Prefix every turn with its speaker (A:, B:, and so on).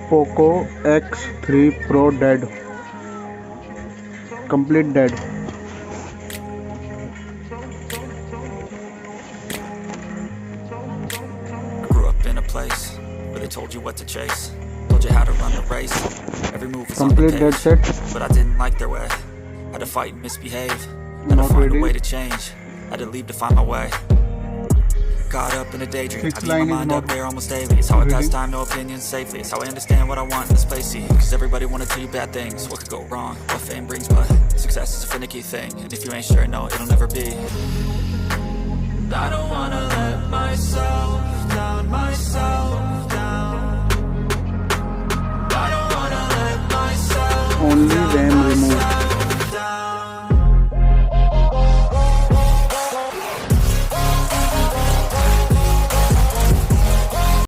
A: Poco X3 Pro dead. Complete dead.
B: I grew up in a place where they told you what to chase, told you how to run the race. Every move was on the
A: Complete dead
B: page,
A: set.
B: but I didn't like their way. Had to fight and misbehave, had to
A: Not
B: find a
A: ready.
B: way to change, had to leave to find my way. Caught up in a daydream, I
A: Sixth
B: beat my
A: line is
B: mind up
A: not
B: there almost daily. It's how I pass
A: ready.
B: time, no opinions safely. It's how I understand what I want in this place, see. Cause everybody wanna tell you bad things, what could go wrong, what fame brings. But success is a finicky thing, and if you ain't sure, no, it'll never be. I don't wanna let myself down myself.